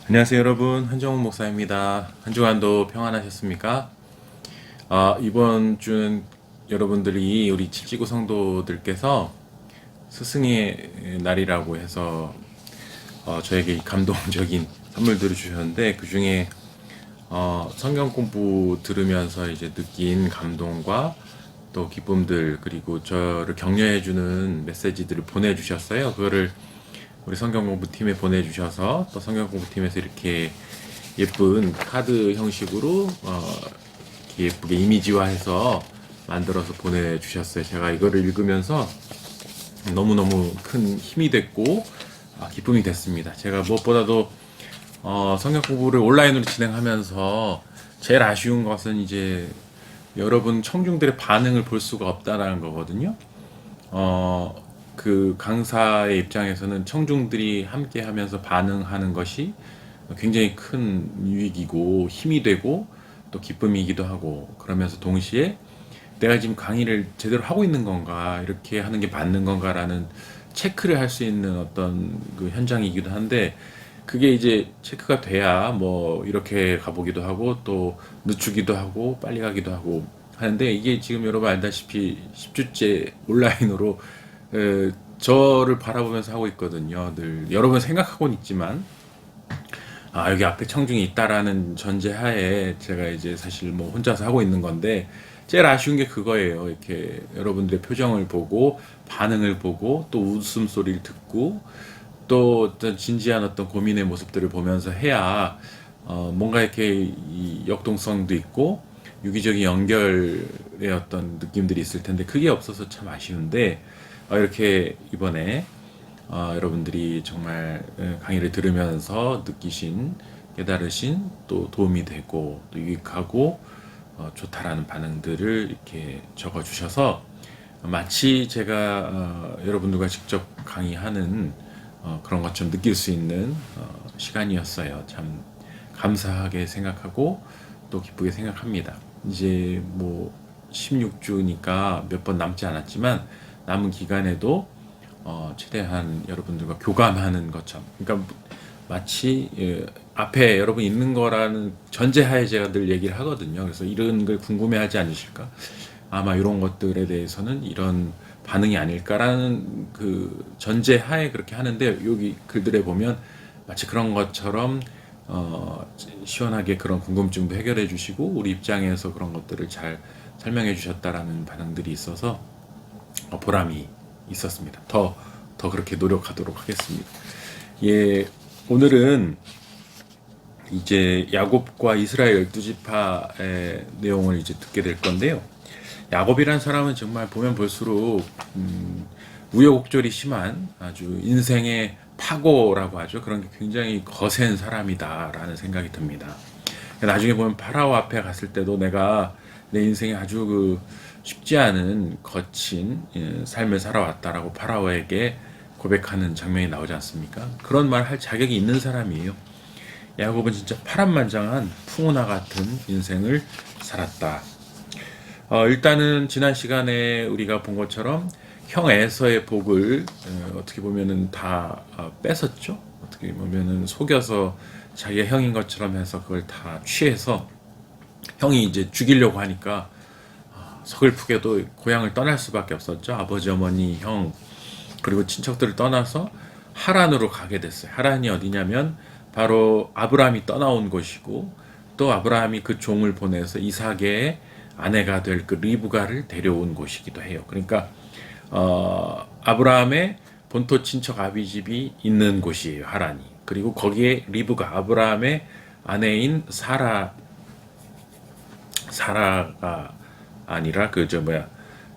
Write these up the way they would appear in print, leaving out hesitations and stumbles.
안녕하세요 여러분, 한정훈 목사입니다. 한 주간도 평안하셨습니까? 이번 주는 여러분들이 우리 칠지구 성도들께서 스승의 날이라고 해서 저에게 감동적인 선물들을 주셨는데, 그 중에 성경 공부 들으면서 이제 느낀 감동과 또 기쁨들, 그리고 저를 격려해주는 메시지들을 보내주셨어요. 그거를 우리 성경 공부팀에 보내주셔서, 또 성경 공부팀에서 이렇게 예쁜 카드 형식으로 이렇게 예쁘게 이미지화해서 만들어서 보내주셨어요. 제가 이거를 읽으면서 너무너무 큰 힘이 됐고 기쁨이 됐습니다. 제가 무엇보다도 성경 공부를 온라인으로 진행하면서 제일 아쉬운 것은 이제 여러분 청중들의 반응을 볼 수가 없다라는 거거든요. 그 강사의 입장에서는 청중들이 함께 하면서 반응하는 것이 굉장히 큰 유익이고 힘이 되고 또 기쁨이기도 하고, 그러면서 동시에 내가 지금 강의를 제대로 하고 있는 건가, 이렇게 하는 게 맞는 건가라는 체크를 할 수 있는 어떤 그 현장이기도 한데, 그게 이제 체크가 돼야 뭐 이렇게 가보기도 하고 또 늦추기도 하고 빨리 가기도 하고 하는데, 이게 지금 여러분 알다시피 10주째 온라인으로 저를 바라보면서 하고 있거든요. 늘 여러분 생각하고는 있지만 여기 앞에 청중이 있다라는 전제하에 제가 이제 사실 뭐 혼자서 하고 있는 건데, 제일 아쉬운 게 그거예요. 이렇게 여러분들의 표정을 보고 반응을 보고 또 웃음소리를 듣고 또 어떤 진지한 어떤 고민의 모습들을 보면서 해야 뭔가 이렇게 이 역동성도 있고 유기적인 연결의 어떤 느낌들이 있을 텐데, 그게 없어서 참 아쉬운데, 이렇게 이번에 여러분들이 정말 강의를 들으면서 느끼신, 깨달으신, 또 도움이 되고 또 유익하고 좋다라는 반응들을 이렇게 적어 주셔서, 마치 제가 여러분들과 직접 강의하는 그런 것처럼 느낄 수 있는 시간이었어요. 참 감사하게 생각하고 또 기쁘게 생각합니다. 이제 뭐 16주니까 몇 번 남지 않았지만, 남은 기간에도 최대한 여러분들과 교감하는 것처럼, 그러니까 마치 앞에 여러분 있는 거라는 전제하에 제가 늘 얘기를 하거든요. 그래서 이런 걸 궁금해하지 않으실까? 아마 이런 것들에 대해서는 이런 반응이 아닐까라는 그 전제하에 그렇게 하는데, 여기 글들에 보면 마치 그런 것처럼 시원하게 그런 궁금증도 해결해 주시고 우리 입장에서 그런 것들을 잘 설명해 주셨다라는 반응들이 있어서 보람이 있었습니다. 더 그렇게 노력하도록 하겠습니다. 예, 오늘은 이제 야곱과 이스라엘 12지파의 내용을 이제 듣게 될 건데요. 야곱이란 사람은 정말 보면 볼수록 우여곡절이 심한 아주 인생의 파고라고 하죠. 그런 게 굉장히 거센 사람이다라는 생각이 듭니다. 나중에 보면 파라오 앞에 갔을 때도 내가 내 인생에 아주 그 쉽지 않은 거친 삶을 살아왔다라고 파라오에게 고백하는 장면이 나오지 않습니까? 그런 말 할 자격이 있는 사람이에요. 야곱은 진짜 파란만장한 풍운화 같은 인생을 살았다. 일단은 지난 시간에 우리가 본 것처럼 형 에서의 복을 어떻게 보면은 다 뺏었죠. 어떻게 보면은 속여서 자기가 형인 것처럼 해서 그걸 다 취해서 형이 이제 죽이려고 하니까 서글프게도 고향을 떠날 수밖에 없었죠. 아버지, 어머니, 형, 그리고 친척들을 떠나서 하란으로 가게 됐어요. 하란이 어디냐면 바로 아브라함이 떠나온 곳이고, 또 아브라함이 그 종을 보내서 이삭의 아내가 될 그 리브가를 데려온 곳이기도 해요. 그러니까 아브라함의 본토 친척 아비집이 있는 곳이에요, 하란이. 그리고 거기에 리브가, 아브라함의 아내인 사라가 아니라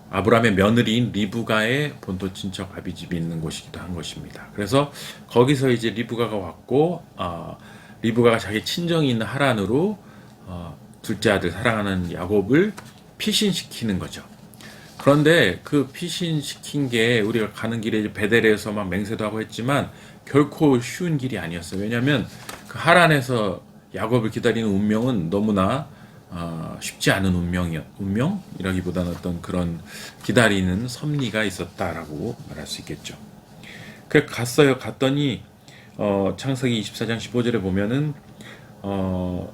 아브라함의 며느리인 리브가의 본토 친척 아비집이 있는 곳이기도 한 것입니다. 그래서 거기서 이제 리브가가 왔고, 리브가가 자기 친정이 있는 하란으로 둘째 아들 사랑하는 야곱을 피신시키는 거죠. 그런데 그 피신시킨 게 우리가 가는 길에 베델에서 막 맹세도 하고 했지만 결코 쉬운 길이 아니었어요. 왜냐하면 그 하란에서 야곱을 기다리는 운명은 너무나 쉽지 않은 운명이라기보다는 어떤 그런 기다리는 섭리가 있었다라고 말할 수 있겠죠. 그래 갔어요. 갔더니 창세기 24장 15절에 보면은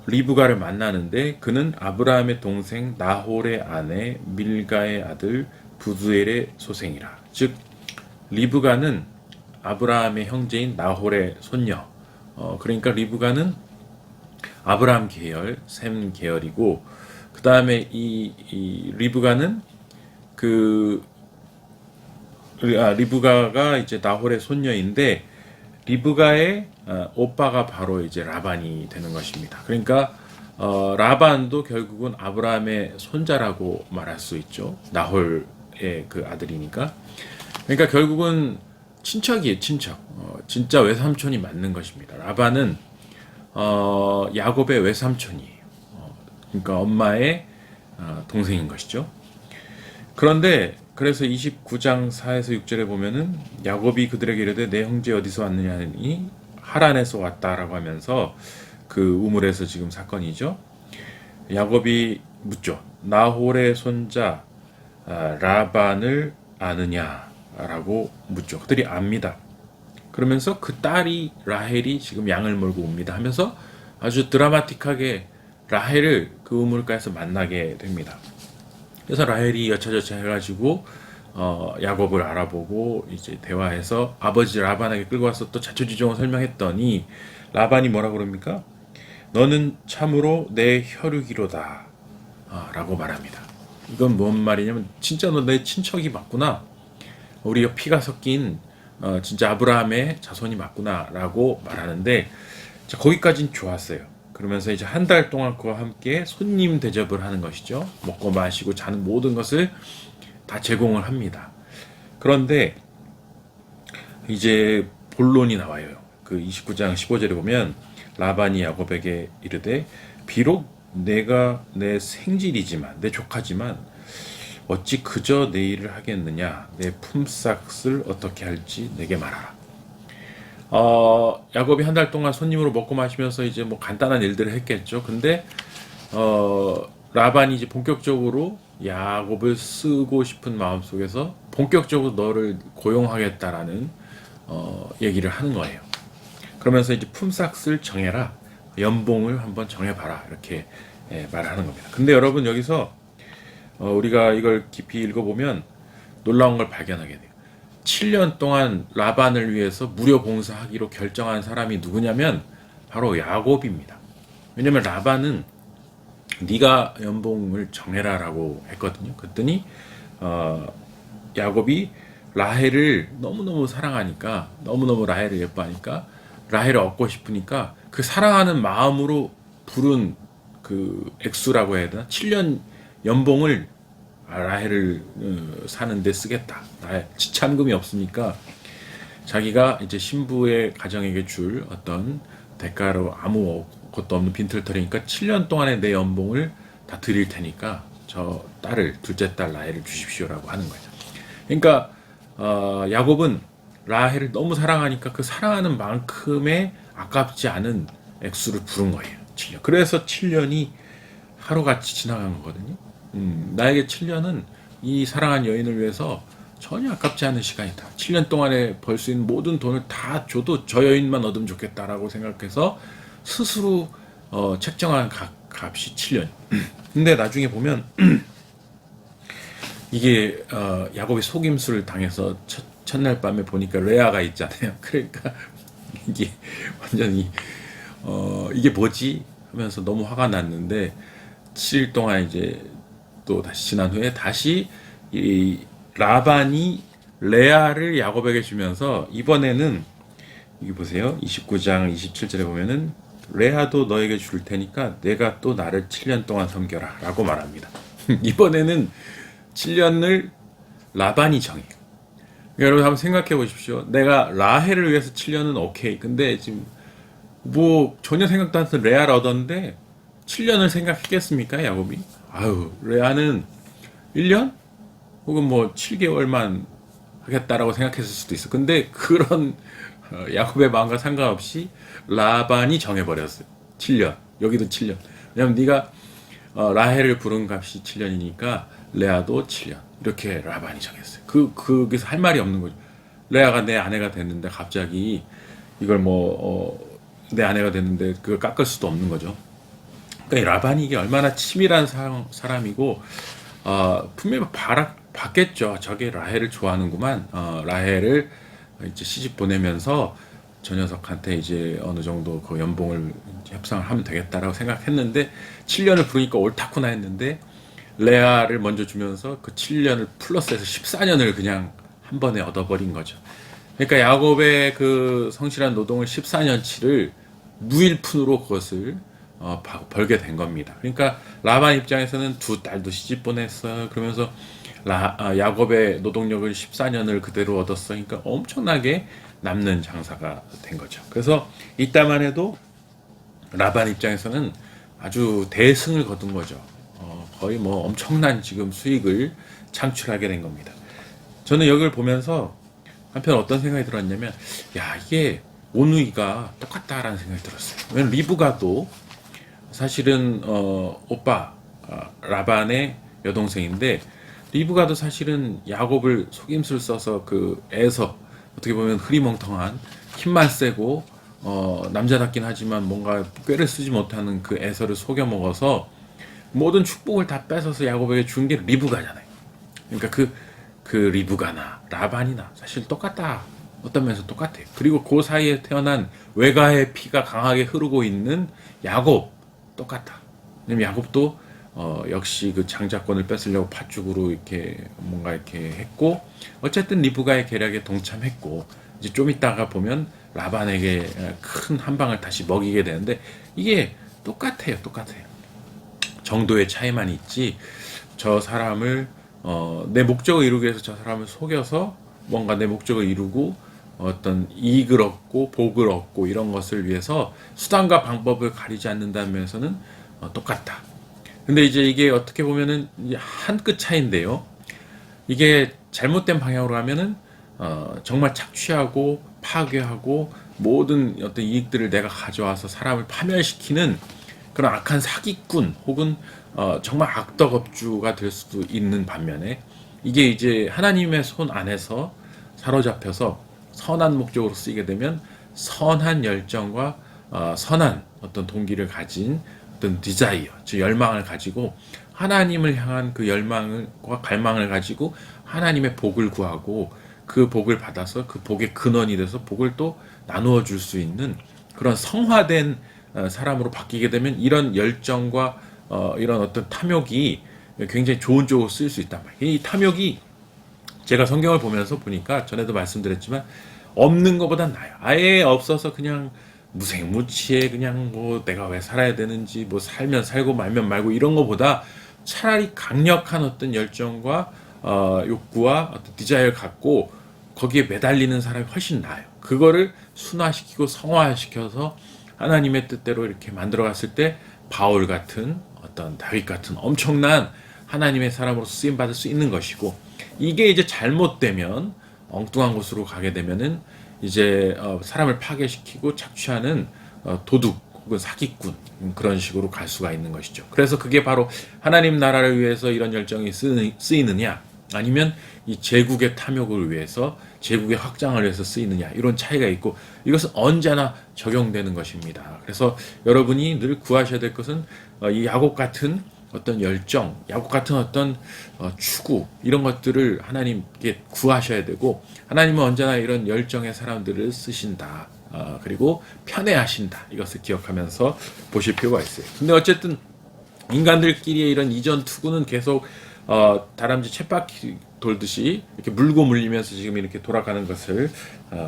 리브가를 만나는데 그는 아브라함의 동생 나홀의 아내 밀가의 아들 부두엘의 소생이라. 즉 리브가는 아브라함의 형제인 나홀의 손녀. 그러니까 리브가는 아브라함 계열, 셈 계열이고, 그 다음에 이 리브가는 리브가가 이제 나홀의 손녀인데, 리브가의 오빠가 바로 이제 라반이 되는 것입니다. 그러니까 라반도 결국은 아브라함의 손자라고 말할 수 있죠. 나홀의 그 아들이니까. 그러니까 결국은 친척이에요, 친척. 진짜 외삼촌이 맞는 것입니다. 라반은 야곱의 외삼촌이에요. 그러니까 엄마의 동생인 것이죠. 그런데 그래서 29장 4에서 6절에 보면은 야곱이 그들에게 이르되 내 형제 어디서 왔느냐 하니 하란에서 왔다라고 하면서 그 우물에서 지금 사건이죠. 야곱이 묻죠. 나홀의 손자 라반을 아느냐라고 묻죠. 그들이 압니다. 그러면서 그 딸이 라헬이 지금 양을 몰고 옵니다 하면서 아주 드라마틱하게 라헬을 그 우물가에서 만나게 됩니다. 그래서 라헬이 여차저차 해가지고 야곱을 알아보고 이제 대화해서 아버지 라반에게 끌고 와서 또 자초지종을 설명했더니 라반이 뭐라 그럽니까? 너는 참으로 내 혈육이로다 라고 말합니다. 이건 뭔 말이냐면 진짜 너 내 친척이 맞구나. 우리가 피가 섞인 진짜 아브라함의 자손이 맞구나 라고 말하는데, 자, 거기까진 좋았어요. 그러면서 이제 한 달 동안 그와 함께 손님 대접을 하는 것이죠. 먹고 마시고 자는 모든 것을 다 제공을 합니다. 그런데 이제 본론이 나와요. 그 29장 15절에 보면 라반이 야곱에게 이르되 비록 내가 내 생질이지만 내 조카지만 어찌 그저 내 일을 하겠느냐. 내 품삯을 어떻게 할지 내게 말하라. 야곱이 한 달 동안 손님으로 먹고 마시면서 이제 뭐 간단한 일들을 했겠죠. 근데 라반이 이제 본격적으로 야곱을 쓰고 싶은 마음 속에서 본격적으로 너를 고용하겠다라는 얘기를 하는 거예요. 그러면서 이제 품삯을 정해라, 연봉을 한번 정해봐라, 이렇게 말하는 겁니다. 근데 여러분 여기서 우리가 이걸 깊이 읽어보면 놀라운 걸 발견하게 돼요. 7년 동안 라반을 위해서 무료 봉사하기로 결정한 사람이 누구냐면 바로 야곱입니다. 왜냐면 라반은 네가 연봉을 정해라라고 했거든요. 그랬더니 야곱이 라헬을 너무너무 사랑하니까, 너무너무 라헬을 예뻐하니까, 라헬을 얻고 싶으니까 그 사랑하는 마음으로 부른 그 액수라고 해야 되나? 7년 연봉을 라헬을 사는데 쓰겠다. 지참금이 없으니까 자기가 이제 신부의 가정에게 줄 어떤 대가로 아무것도 없는 빈털터리니까 7년 동안의 내 연봉을 다 드릴 테니까 저 딸을, 둘째 딸 라헬을 주십시오라고 하는 거죠. 그러니까 야곱은 라헬을 너무 사랑하니까 그 사랑하는 만큼의 아깝지 않은 액수를 부른 거예요. 7년. 그래서 7년이 하루같이 지나간 거거든요. 나에게 7년은 이 사랑한 여인을 위해서 전혀 아깝지 않은 시간이다. 7년 동안에 벌 수 있는 모든 돈을 다 줘도 저 여인만 얻으면 좋겠다라고 생각해서 스스로 책정한 값이 7년. 근데 나중에 보면 이게 야곱이 속임수를 당해서 첫날 밤에 보니까 레아가 있잖아요. 그러니까 이게 완전히 이게 뭐지 하면서 너무 화가 났는데 7일 동안 이제 또 다시 지난 후에 다시 이 라반이 레아를 야곱에게 주면서 이번에는 여기 보세요. 29장 27절에 보면은 레아도 너에게 줄 테니까 내가 또 나를 7년 동안 섬겨라 라고 말합니다. 이번에는 7년을 라반이 정해요. 여러분 한번 생각해 보십시오. 내가 라헬을 위해서 7년은 오케이. 근데 지금 뭐 전혀 생각도 안 해서 레아를 얻었는데 7년을 생각했겠습니까, 야곱이? 아유, 레아는 1년? 혹은 뭐 7개월만 하겠다라고 생각했을 수도 있어. 근데 그런 야곱의 마음과 상관없이 라반이 정해버렸어요. 7년. 여기도 7년. 왜냐면 네가 라헬을 부른 값이 7년이니까 레아도 7년. 이렇게 라반이 정했어요. 거기서 할 말이 없는 거죠. 레아가 내 아내가 됐는데 갑자기 이걸 내 아내가 됐는데 그걸 깎을 수도 없는 거죠. 그러니까 이 라반이 이게 얼마나 치밀한 사람이고 분명히 봤겠죠. 저게 라헬을 좋아하는구만. 라헬을 이제 시집 보내면서 저 녀석한테 이제 어느 정도 그 연봉을 협상을 하면 되겠다라고 생각했는데 7년을 부르니까 옳다구나 했는데 레아를 먼저 주면서 그 7년을 플러스해서 14년을 그냥 한 번에 얻어버린 거죠. 그러니까 야곱의 그 성실한 노동을 14년치를 무일푼으로 그것을 벌게 된 겁니다. 그러니까 라반 입장에서는 두 딸도 시집 보냈어. 그러면서 야곱의 노동력을 14년을 그대로 얻었어. 그러니까 엄청나게 남는 장사가 된 거죠. 그래서 이따만 해도 라반 입장에서는 아주 대승을 거둔 거죠. 거의 엄청난 지금 수익을 창출하게 된 겁니다. 저는 여기를 보면서 한편 어떤 생각이 들었냐면, 야, 이게 오누이가 똑같다라는 생각이 들었어요. 왜냐면 리브가도 사실은 오빠 라반의 여동생인데, 리브가도 사실은 야곱을 속임수를 써서 그 에서 어떻게 보면 흐리멍텅한 힘만 세고 남자답긴 하지만 뭔가 꾀를 쓰지 못하는 그 에서를 속여 먹어서 모든 축복을 다 뺏어서 야곱에게 준 게 리브가잖아요. 그러니까 그 리브가나 라반이나 사실 똑같다. 어떤 면에서 똑같아요. 그리고 그 사이에 태어난 외가의 피가 강하게 흐르고 있는 야곱 똑같다. 왜냐면 야곱도 역시 그 장자권을 뺏으려고 팥죽으로 이렇게 뭔가 이렇게 했고 어쨌든 리브가의 계략에 동참했고 이제 좀 있다가 보면 라반에게 큰 한 방을 다시 먹이게 되는데 이게 똑같아요. 정도의 차이만 있지 저 사람을 내 목적을 이루기 위해서 저 사람을 속여서 뭔가 내 목적을 이루고 어떤 이익을 얻고 복을 얻고 이런 것을 위해서 수단과 방법을 가리지 않는다는 면에서는 똑같다. 근데 이제 이게 어떻게 보면은 한 끗 차이인데요. 이게 잘못된 방향으로 가면은 정말 착취하고 파괴하고 모든 어떤 이익들을 내가 가져와서 사람을 파멸시키는 그런 악한 사기꾼 혹은 정말 악덕업주가 될 수도 있는 반면에 이게 이제 하나님의 손 안에서 사로잡혀서 선한 목적으로 쓰이게 되면 선한 열정과 선한 어떤 동기를 가진 어떤 디자이어, 즉 열망을 가지고 하나님을 향한 그 열망과 갈망을 가지고 하나님의 복을 구하고 그 복을 받아서 그 복의 근원이 돼서 복을 또 나누어 줄 수 있는 그런 성화된 사람으로 바뀌게 되면 이런 열정과 이런 어떤 탐욕이 굉장히 좋은 쪽으로 쓰일 수 있단 말이에요. 이 탐욕이 제가 성경을 보면서 보니까 전에도 말씀드렸지만 없는 것보단 나아요. 아예 없어서 그냥 무색무취해 그냥 내가 왜 살아야 되는지 살면 살고 말면 말고 이런 것보다 차라리 강력한 어떤 열정과 욕구와 어떤 디자이어를 갖고 거기에 매달리는 사람이 훨씬 나아요. 그거를 순화시키고 성화시켜서 하나님의 뜻대로 이렇게 만들어갔을 때 바울 같은 어떤 다윗 같은 엄청난 하나님의 사람으로 쓰임받을 수 있는 것이고 이게 이제 잘못되면 엉뚱한 곳으로 가게 되면은 이제 사람을 파괴시키고 착취하는 도둑 혹은 사기꾼 그런 식으로 갈 수가 있는 것이죠. 그래서 그게 바로 하나님 나라를 위해서 이런 열정이 쓰이느냐 아니면 이 제국의 탐욕을 위해서 제국의 확장을 위해서 쓰이느냐 이런 차이가 있고 이것은 언제나 적용되는 것입니다. 그래서 여러분이 늘 구하셔야 될 것은 이 야곱 같은 어떤 열정, 야곱 같은 어떤 추구 이런 것들을 하나님께 구하셔야 되고 하나님은 언제나 이런 열정의 사람들을 쓰신다. 그리고 편애하신다. 이것을 기억하면서 보실 필요가 있어요. 근데 어쨌든 인간들끼리의 이런 이전 투구는 계속 다람쥐 쳇바퀴 돌듯이 이렇게 물고 물리면서 지금 이렇게 돌아가는 것을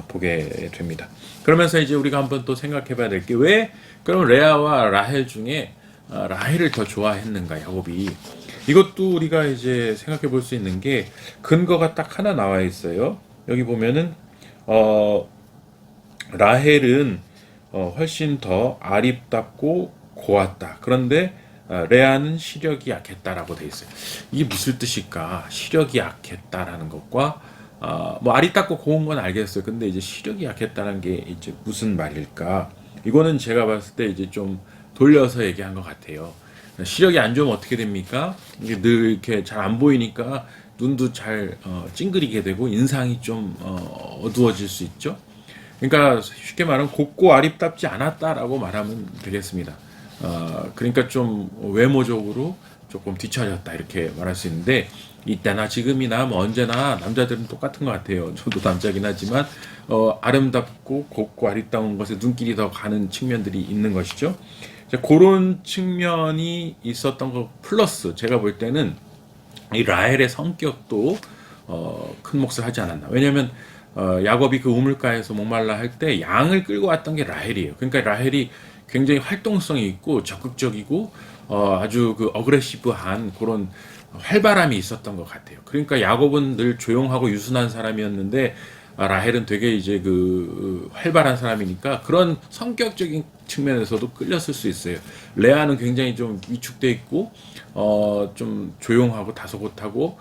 보게 됩니다. 그러면서 이제 우리가 한번 또 생각해 봐야 될 게 왜 그럼 레아와 라헬 중에 라헬을 더 좋아했는가 야곱이 이것도 우리가 이제 생각해 볼 수 있는 게 근거가 딱 하나 나와 있어요. 여기 보면은 라헬은 훨씬 더 아립답고 고왔다. 그런데 레아는 시력이 약했다라고 돼 있어요. 이게 무슨 뜻일까? 시력이 약했다라는 것과 아리따고 고운 건 알겠어요. 근데 이제 시력이 약했다는 게 이제 무슨 말일까? 이거는 제가 봤을 때 이제 좀 돌려서 얘기한 것 같아요. 시력이 안 좋으면 어떻게 됩니까? 이게 늘 이렇게 잘 안 보이니까 눈도 잘 찡그리게 되고 인상이 좀 어두워질 수 있죠. 그러니까 쉽게 말하면 곱고 아립답지 않았다라고 말하면 되겠습니다. 그러니까 좀 외모적으로 조금 뒤처졌다 이렇게 말할 수 있는데, 이때나 지금이나 뭐 언제나 남자들은 똑같은 것 같아요. 저도 남자긴 하지만 아름답고 곱고 아리따운 것에 눈길이 더 가는 측면들이 있는 것이죠. 그런 측면이 있었던 거 플러스 제가 볼 때는 이 라헬의 성격도 큰 몫을 하지 않았나. 왜냐하면 야곱이 그 우물가에서 목말라 할 때 양을 끌고 왔던 게 라헬이에요. 그러니까 라헬이 굉장히 활동성이 있고 적극적이고 아주 그 어그레시브한 그런 활발함이 있었던 것 같아요. 그러니까 야곱은 늘 조용하고 유순한 사람이었는데 라헬은 되게 이제 그 활발한 사람이니까 그런 성격적인 측면에서도 끌렸을 수 있어요. 레아는 굉장히 좀 위축돼 있고 좀 조용하고 다소곳하고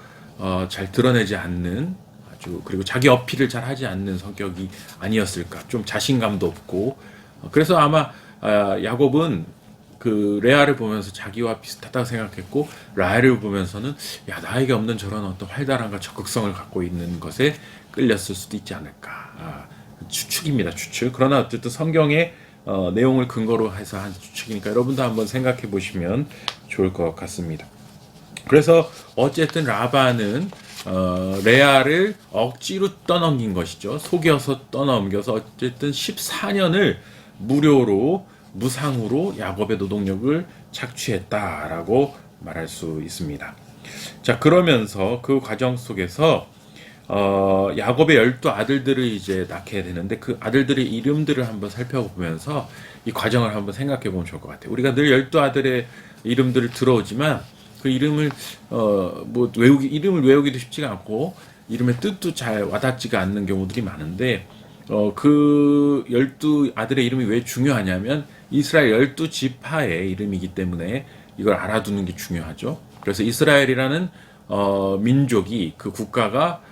잘 드러내지 않는, 아주 그리고 자기 어필을 잘 하지 않는 성격이 아니었을까. 좀 자신감도 없고 그래서 아마 야곱은 그 레아를 보면서 자기와 비슷하다고 생각했고, 라헬을 보면서는 야, 나에게 없는 저런 어떤 활달함과 적극성을 갖고 있는 것에 끌렸을 수도 있지 않을까. 추측입니다, 추측. 그러나 어쨌든 성경의 내용을 근거로 해서 한 추측이니까 여러분도 한번 생각해 보시면 좋을 것 같습니다. 그래서 어쨌든 라반은 레아를 억지로 떠넘긴 것이죠. 속여서 떠넘겨서 어쨌든 14년을 무료로 무상으로 야곱의 노동력을 착취했다라고 말할 수 있습니다. 자, 그러면서 그 과정 속에서 야곱의 12아들들을 이제 낳게 되는데, 그 아들들의 이름들을 한번 살펴보면서 이 과정을 한번 생각해 보면 좋을 것 같아요. 우리가 늘 12아들의 이름들을 들어오지만 그 이름을 뭐 이름을 외우기도 쉽지가 않고 이름의 뜻도 잘 와닿지가 않는 경우들이 많은데, 그 12아들의 이름이 왜 중요하냐면 이스라엘 12지파의 이름이기 때문에 이걸 알아두는 게 중요하죠. 그래서 이스라엘이라는 민족이, 그 국가가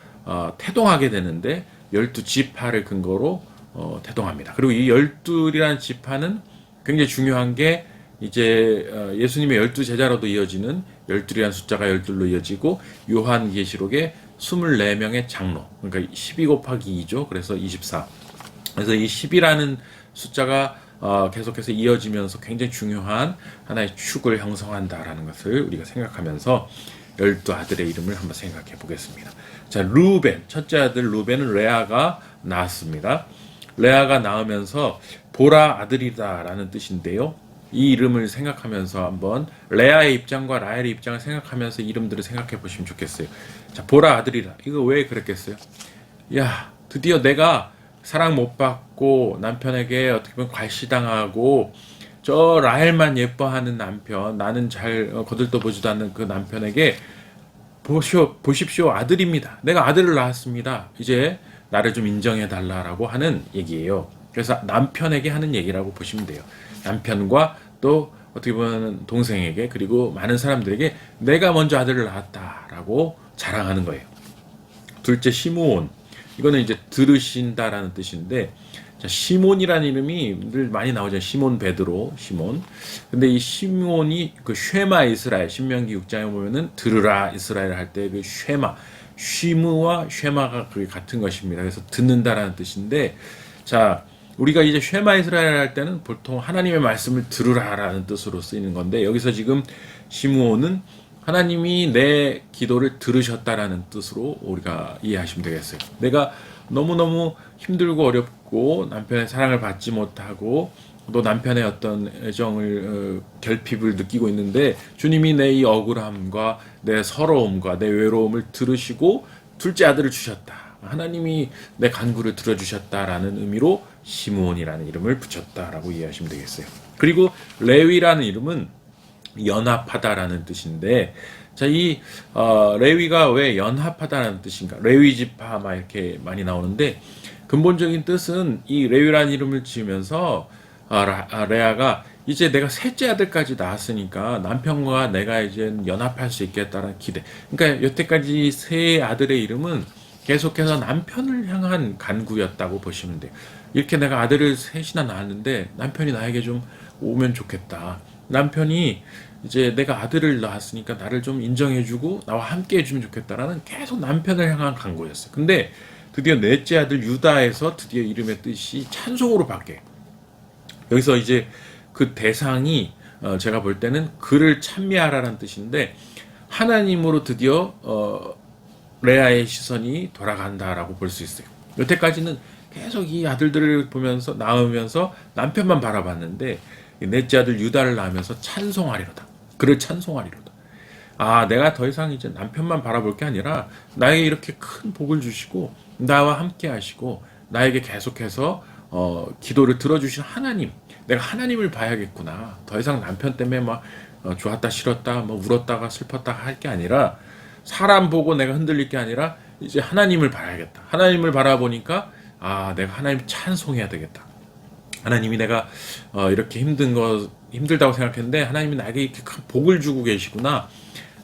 태동하게 되는데 12지파를 근거로 태동합니다. 그리고 이 12이라는 지파는 굉장히 중요한 게, 이제 예수님의 12제자로도 이어지는 12이라는 숫자가 12로 이어지고, 요한계시록의 24명의 장로, 그러니까 12 곱하기 2죠. 그래서 24. 그래서 이 10이라는 숫자가 계속해서 이어지면서 굉장히 중요한 하나의 축을 형성한다라는 것을 우리가 생각하면서 12아들의 이름을 한번 생각해 보겠습니다. 자, 루벤, 첫째 아들 루벤은 레아가 낳았습니다. 레아가 낳으면서 보라 아들이다라는 뜻인데요. 이 이름을 생각하면서 한번 레아의 입장과 라헬의 입장을 생각하면서 이름들을 생각해 보시면 좋겠어요. 자, 보라 아들이다. 이거 왜 그랬겠어요? 야, 드디어 내가 사랑 못 받고 남편에게 어떻게 보면 괄시당하고 저 라헬만 예뻐하는 남편, 나는 잘 거들떠보지도 않는 그 남편에게 보십시오, 아들입니다. 내가 아들을 낳았습니다. 이제 나를 좀 인정해 달라라고 하는 얘기예요. 그래서 남편에게 하는 얘기라고 보시면 돼요. 남편과 또 어떻게 보면 동생에게, 그리고 많은 사람들에게 내가 먼저 아들을 낳았다라고 자랑하는 거예요. 둘째 시므온, 이거는 이제 들으신다라는 뜻인데, 자, 시몬이라는 이름이 늘 많이 나오죠. 시몬 베드로, 시몬. 근데 이 시몬이 그 쉐마 이스라엘, 신명기 6장에 보면은 들으라 이스라엘 할 때 그 쉐마, 쉬무와 쉐마가 그게 같은 것입니다. 그래서 듣는다라는 뜻인데, 자, 우리가 이제 쉐마 이스라엘 할 때는 보통 하나님의 말씀을 들으라라는 뜻으로 쓰이는 건데, 여기서 지금 시므온은 하나님이 내 기도를 들으셨다라는 뜻으로 우리가 이해하시면 되겠어요. 내가 너무너무 힘들고 어렵고 남편의 사랑을 받지 못하고 또 남편의 어떤 애정을 결핍을 느끼고 있는데, 주님이 내 이 억울함과 내 서러움과 내 외로움을 들으시고 둘째 아들을 주셨다. 하나님이 내 간구를 들어주셨다라는 의미로 시므온이라는 이름을 붙였다라고 이해하시면 되겠어요. 그리고 레위라는 이름은 연합하다라는 뜻인데, 자, 이 레위가 왜 연합하다라는 뜻인가? 레위 지파 막 이렇게 많이 나오는데, 근본적인 뜻은 이 레위라는 이름을 지으면서 레아가 이제 내가 셋째 아들까지 낳았으니까 남편과 내가 이제 연합할 수 있겠다는 기대. 그러니까 여태까지 세 아들의 이름은 계속해서 남편을 향한 간구였다고 보시면 돼요. 이렇게 내가 아들을 셋이나 낳았는데 남편이 나에게 좀 오면 좋겠다. 남편이 이제 내가 아들을 낳았으니까 나를 좀 인정해주고 나와 함께 해주면 좋겠다라는 계속 남편을 향한 간구였어요. 근데 드디어 넷째 아들 유다에서 드디어 이름의 뜻이 찬송으로 바뀌어요. 여기서 이제 그 대상이 제가 볼 때는 그를 찬미하라라는 뜻인데 하나님으로 드디어 레아의 시선이 돌아간다라고 볼 수 있어요. 여태까지는 계속 이 아들들을 보면서 낳으면서 남편만 바라봤는데 넷째 아들 유다를 낳으면서 찬송하리로다. 그를 찬송하리로다. 아, 내가 더 이상 이제 남편만 바라볼 게 아니라 나에게 이렇게 큰 복을 주시고 나와 함께 하시고 나에게 계속해서 기도를 들어주신 하나님, 내가 하나님을 봐야겠구나. 더 이상 남편 때문에 막 좋았다 싫었다 뭐 울었다가 슬펐다 할 게 아니라 사람 보고 내가 흔들릴 게 아니라 이제 하나님을 봐야겠다. 하나님을 바라보니까 아, 내가 하나님 찬송해야 되겠다. 하나님이 내가 이렇게 힘들다고 생각했는데 하나님이 나에게 이렇게 큰 복을 주고 계시구나.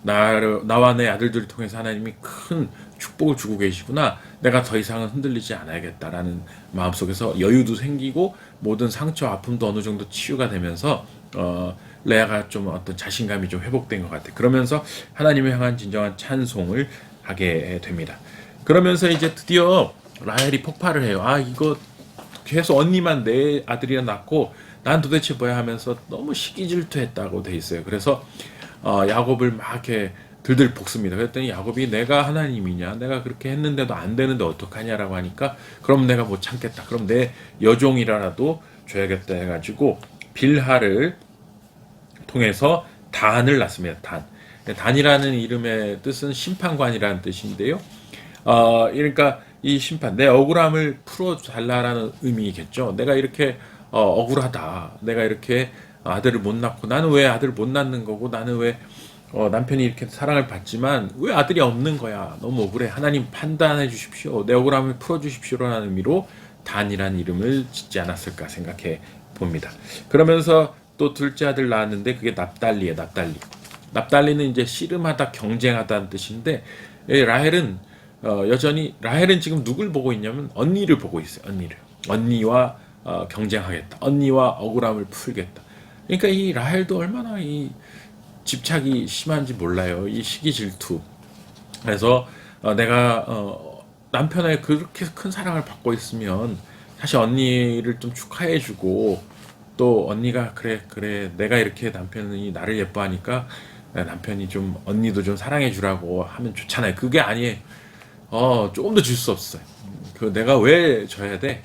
나와 내 아들들을 통해서 하나님이 큰 축복을 주고 계시구나. 내가 더 이상은 흔들리지 않아야겠다라는 마음속에서 여유도 생기고 모든 상처 아픔도 어느 정도 치유가 되면서 레아가 좀 어떤 자신감이 좀 회복된 것 같아. 그러면서 하나님을 향한 진정한 찬송을 하게 됩니다. 그러면서 이제 드디어 라헬이 폭발을 해요. 아, 이거 계속 언니만 내 아들이나 낳고 난 도대체 뭐야 하면서 너무 시기질투했다고 돼 있어요. 그래서 야곱을 막 이렇게 들들 볶습니다. 그랬더니 야곱이 내가 하나님이냐, 내가 그렇게 했는데도 안 되는데 어떡하냐라고 하니까 그럼 내가 못 참겠다. 그럼 내 여종이라도 줘야겠다 해가지고 빌하를 통해서 단을 낳습니다. 단. 단이라는 이름의 뜻은 심판관이라는 뜻인데요. 그러니까 이 심판, 내 억울함을 풀어달라라는 의미겠죠. 내가 이렇게 억울하다. 내가 이렇게 아들을 못 낳고 나는 왜 아들을 못 낳는 거고 나는 왜 남편이 이렇게 사랑을 받지만 왜 아들이 없는 거야. 너무 억울해. 하나님 판단해 주십시오. 내 억울함을 풀어 주십시오라는 의미로 단이라는 이름을 짓지 않았을까 생각해 봅니다. 그러면서 또 둘째 아들 낳았는데 그게 납달리예요. 납달리는 이제 씨름하다 경쟁하다는 뜻인데 라헬은 여전히 라헬은 지금 누굴 보고 있냐면 언니를 보고 있어요. 언니와 경쟁하겠다. 언니와 억울함을 풀겠다. 그러니까 이 라헬도 얼마나 이 집착이 심한지 몰라요. 이 시기 질투. 그래서 내가 남편의 그렇게 큰 사랑을 받고 있으면 사실 언니를 좀 축하해주고 또 언니가 그래 내가 이렇게 남편이 나를 예뻐하니까 남편이 좀 언니도 좀 사랑해주라고 하면 좋잖아요. 그게 아니에요. 조금 더 줄 수 없어요. 그 내가 왜 져야 돼?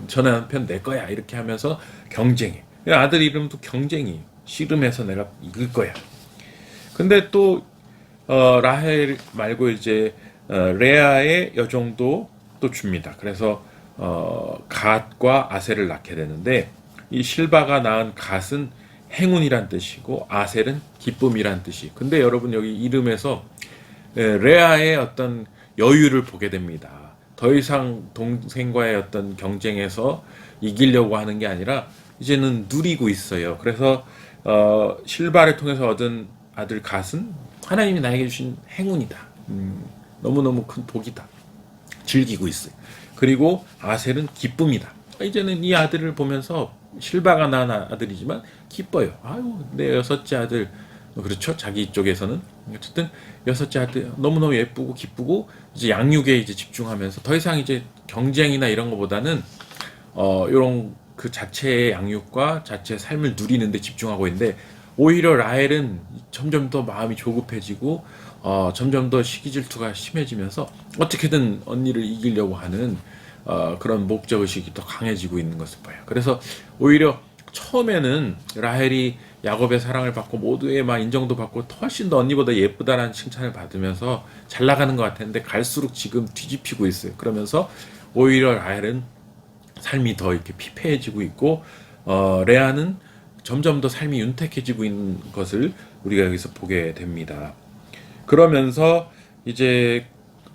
저 남편 내 거야 이렇게 하면서 경쟁해. 아들 이름도 경쟁이. 씨름해서 내가 이길 거야. 근데 또 라헬 말고 이제 레아의 여종도 또 줍니다. 그래서 갓과 아셀을 낳게 되는데 이 실바가 낳은 갓은 행운이란 뜻이고 아셀은 기쁨이란 뜻이. 근데 여러분 여기 이름에서 레아의 어떤 여유를 보게 됩니다. 더 이상 동생과의 어떤 경쟁에서 이기려고 하는 게 아니라 이제는 누리고 있어요. 그래서 실바를 통해서 얻은 아들 갓은 하나님이 나에게 주신 행운이다. 너무너무 큰 복이다. 즐기고 있어요. 그리고 아셀은 기쁨이다. 이제는 이 아들을 보면서 실바가 낳은 아들이지만 기뻐요. 아유, 내 여섯째 아들. 그렇죠. 자기 쪽에서는. 어쨌든 여섯째 아들 너무너무 예쁘고 기쁘고 이제 양육에 이제 집중하면서 더 이상 이제 경쟁이나 이런 것보다는 이런 그 자체의 양육과 자체의 삶을 누리는 데 집중하고 있는데 오히려 라헬은 점점 더 마음이 조급해지고 점점 더 시기질투가 심해지면서 어떻게든 언니를 이기려고 하는 그런 목적의식이 더 강해지고 있는 것을 봐요. 그래서 오히려 처음에는 라헬이 야곱의 사랑을 받고 모두의 막 인정도 받고 훨씬 더 언니보다 예쁘다라는 칭찬을 받으면서 잘 나가는 것 같았는데 갈수록 지금 뒤집히고 있어요. 그러면서 오히려 라헬은 삶이 더 이렇게 피폐해지고 있고 레아는 점점 더 삶이 윤택해지고 있는 것을 우리가 여기서 보게 됩니다. 그러면서 이제